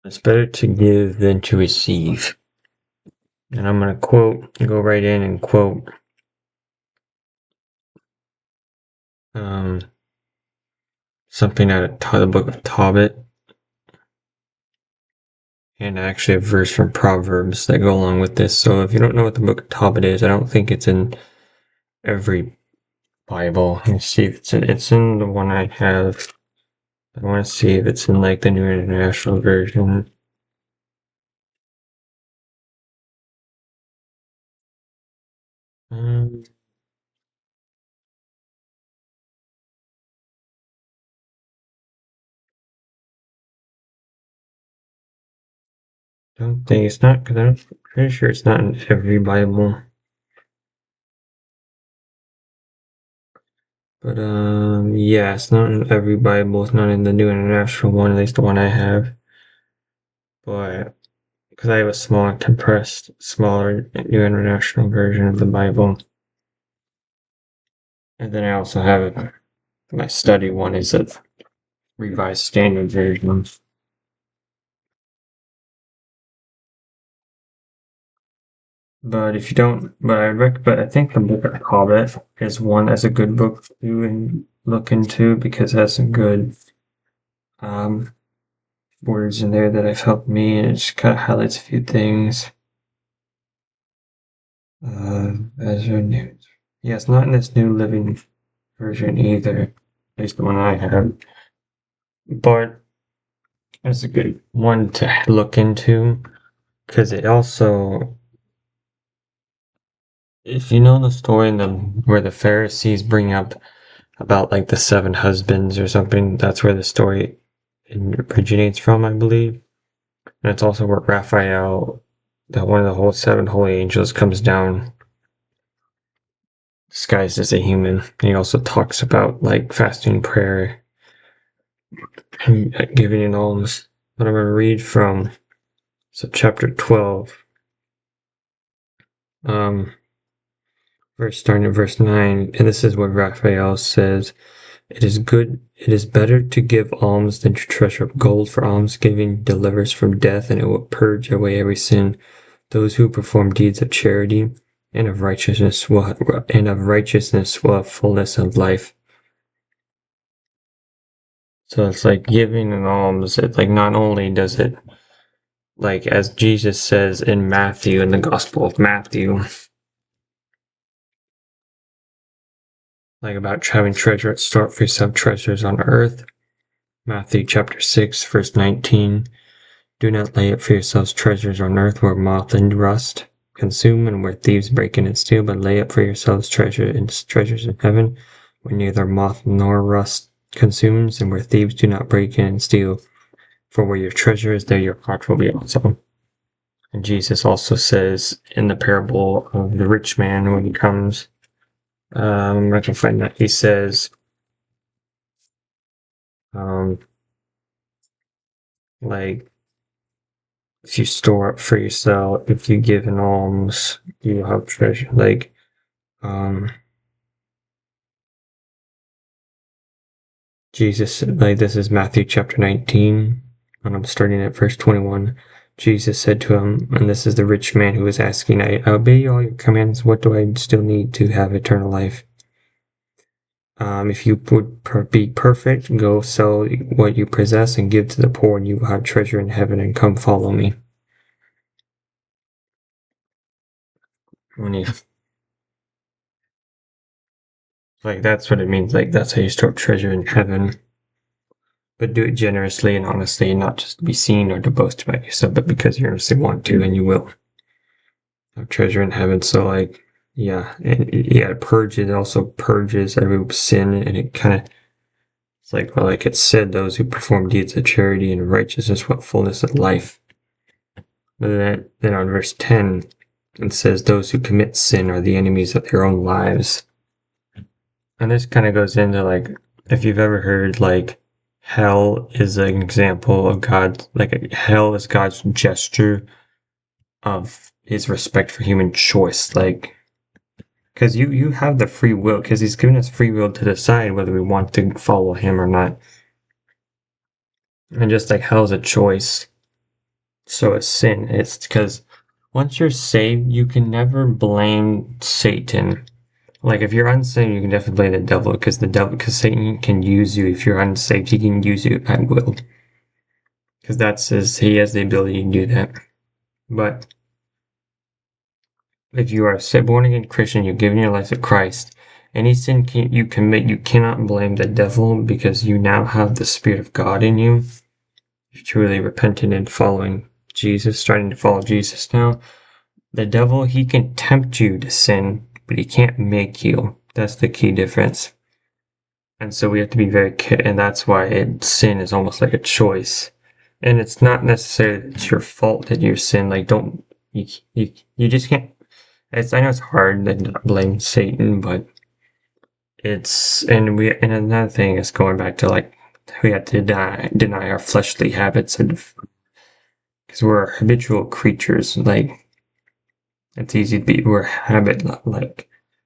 It's better to give than to receive. And I'm going to go right in and quote something out of the book of Tobit, and actually a verse from Proverbs that go along with this. So if you don't know what the book of Tobit is, I don't think it's in every Bible. Let's see if it's in the one I have. I want to see if it's in like the New International Version. Don't think it's not, because I'm pretty sure it's not in every Bible. But yeah, it's not in every Bible. It's not in the New International one, at least the one I have. But because I have a smaller New International version of the Bible, and then I also have my study one is a Revised Standard Version. But if you don't, but I think the book of Hobbit is a good book to look into because it has some good words in there that have helped me, and it just kind of highlights a few things. As a new, yeah, it's not in this New Living Version either, at least the one I have. But it's a good one to look into because it also, if you know the story where the Pharisees bring up about like the 7 husbands or something, that's where the story originates from, I believe. And it's also where Raphael, that one of the whole 7 holy angels, comes down disguised as a human. And he also talks about like fasting, prayer, and giving an alms. But I'm going to read from chapter 12, starting at verse 9, and this is what Raphael says. It is better to give alms than to treasure up gold, for almsgiving delivers from death, and it will purge away every sin. Those who perform deeds of charity and of righteousness will have fullness of life. So it's like giving an alms, it like not only does it, like as Jesus says in Mathew, in the Gospel of Mathew, like about having store up for yourself treasures on earth. Mathew chapter 6, verse 19. Do not lay up for yourselves treasures on earth where moth and rust consume and where thieves break in and steal, but lay up for yourselves treasures in heaven where neither moth nor rust consumes and where thieves do not break in and steal. For where your treasure is, there your heart will be also. And Jesus also says in the parable of the rich man when he comes, I'm not going to find that. He says, like, if you store up for yourself, if you give an alms, you will have treasure. Like, Jesus, like, this is Mathew chapter 19, and I'm starting at verse 21. Jesus said to him, and this is the rich man who was asking, I obey all your commands. What do I still need to have eternal life? If you would be perfect, go sell what you possess and give to the poor, and you will have treasure in heaven, and come follow me. Like, that's what it means. Like, that's how you store treasure in heaven. But do it generously and honestly, and not just to be seen or to boast about yourself, but because you honestly want to, and you will have treasure in heaven. So, like, yeah, purge. It also purges every sin, and it kind of, it's like, well, like it said, those who perform deeds of charity and righteousness will fullness of life. But then on verse 10, it says, those who commit sin are the enemies of their own lives. And this kind of goes into, like, if you've ever heard, like, hell is an example of God, like, hell is God's gesture of his respect for human choice. Like, because you have the free will, because he's given us free will to decide whether we want to follow him or not. And just like hell's a choice, so a sin. It's because once you're saved, you can never blame Satan. Like if you're unsaved, you can definitely blame the devil because Satan can use you. If you're unsaved, he can use you at will because he has the ability to do that. But if you are a born again Christian, you've given your life to Christ. Any sin you commit, you cannot blame the devil because you now have the Spirit of God in you. You've truly repented and following Jesus, starting to follow Jesus now. The devil, he can tempt you to sin, but he can't make you. That's the key difference. And so we have to be very careful, and that's why sin is almost like a choice. And it's not necessarily that it's your fault that you sin. Like, you just can't. I know it's hard to not blame Satan, but and another thing is going back to like, we have to deny our fleshly habits, and because we're habitual creatures. Like, it's easy to be,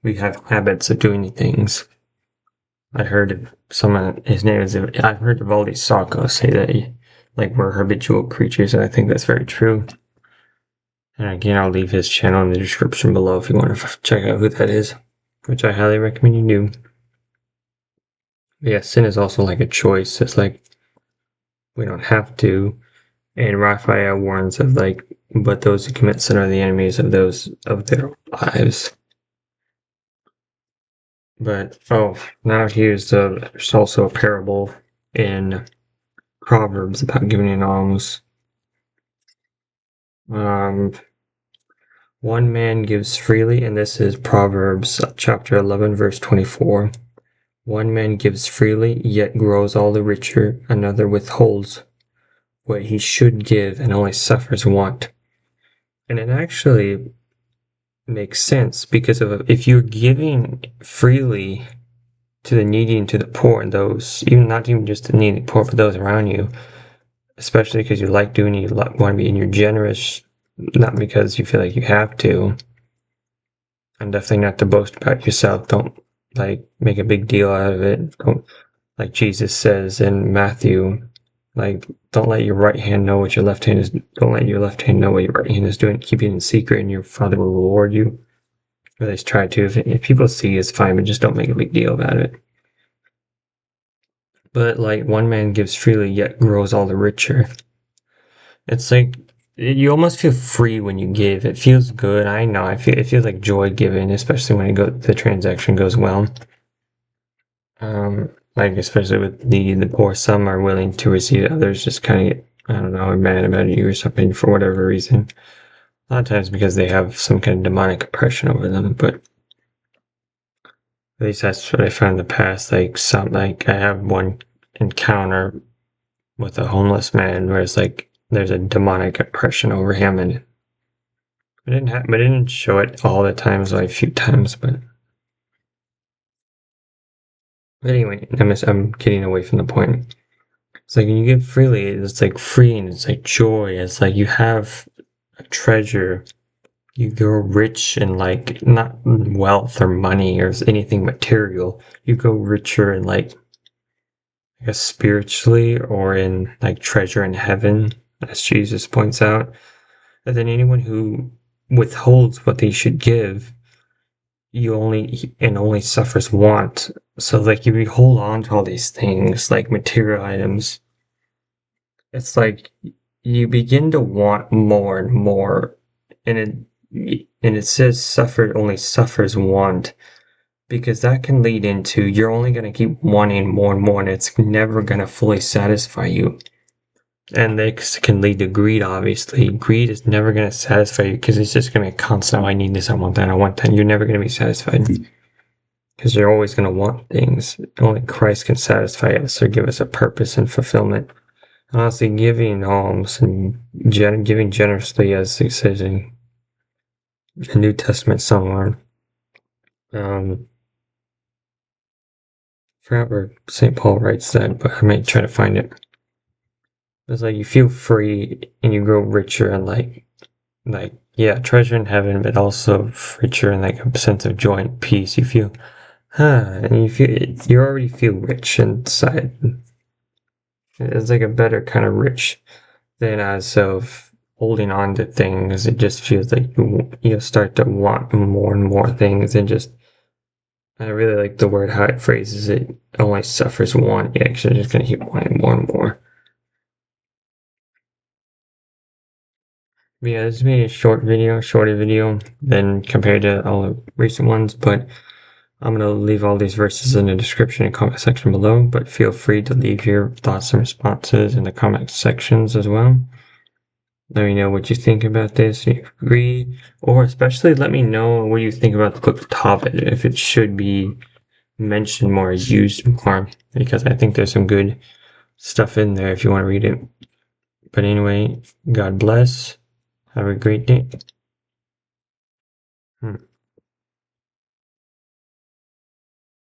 we have habits of doing things. I heard of someone, his name is, I've heard of Valdi Sacco say that like we're habitual creatures, and I think that's very true. And again, I'll leave his channel in the description below if you want to check out who that is, which I highly recommend you do. But yeah, sin is also like a choice. It's like we don't have to. And Raphael warns of like, but those who commit sin are the enemies of their lives. But now there's also a parable in Proverbs about giving an alms. One man gives freely, and this is Proverbs chapter 11, verse 24. One man gives freely, yet grows all the richer. Another withholds what he should give and only suffers want. And it actually makes sense because if you're giving freely to the needy and to the poor, and those, even not even just the needy, poor, but those around you, especially because you like doing it, you want to be, and you're generous, not because you feel like you have to, and definitely not to boast about yourself. Don't like make a big deal out of it. Don't, like Jesus says in Mathew, like, don't let your right hand know what your left hand is. Don't let your left hand know what your right hand is doing. Keep it in secret, and your Father will reward you. Or at least try to. If people see, it's fine, but just don't make a big deal about it. But like, one man gives freely, yet grows all the richer. It's like you almost feel free when you give. It feels good. I know. It feels like joy giving, especially when the transaction goes well. Like especially with the poor, some are willing to receive it. Others just kind of, I don't know, are mad about you or something for whatever reason. A lot of times because they have some kind of demonic oppression over them, but at least that's what I found in the past. Like I have one encounter with a homeless man where it's like there's a demonic oppression over him, and I didn't show it all the times, like a few times, but anyway, I'm getting away from the point. It's like when you give freely, it's like free and it's like joy. It's like you have a treasure. You grow rich in like not wealth or money or anything material. You go richer in like, I guess, spiritually, or in like treasure in heaven, as Jesus points out. And then anyone who withholds what they should give, only suffers want. So like if you hold on to all these things like material items, it's like you begin to want more and more, and it says only suffers want, because that can lead into you're only going to keep wanting more and more, and it's never going to fully satisfy you. And this can lead to greed, obviously. Greed is never going to satisfy you because it's just going to be constant. I need this, I want that, I want that. You're never going to be satisfied because you're always going to want things. Only Christ can satisfy us or give us a purpose and fulfillment. Honestly, giving alms and giving generously, as it says in the New Testament somewhere. I forgot where St. Paul writes that, but I might try to find it. It's like you feel free and you grow richer and yeah, treasure in heaven, but also richer in like a sense of joy and peace. You feel, and you already feel rich inside. It's like a better kind of rich than as of holding on to things, it just feels like you start to want more and more things, and just, I really like the word how it phrases it. Only suffers want. You actually just gonna keep wanting more and more. But yeah, this has been a shorter video than compared to all the recent ones, but I'm going to leave all these verses in the description and comment section below, but feel free to leave your thoughts and responses in the comment sections as well. Let me know what you think about this, if you agree, or especially let me know what you think about the book of Tobit, if it should be mentioned more, used more, because I think there's some good stuff in there if you want to read it. But anyway, God bless. Have a great day.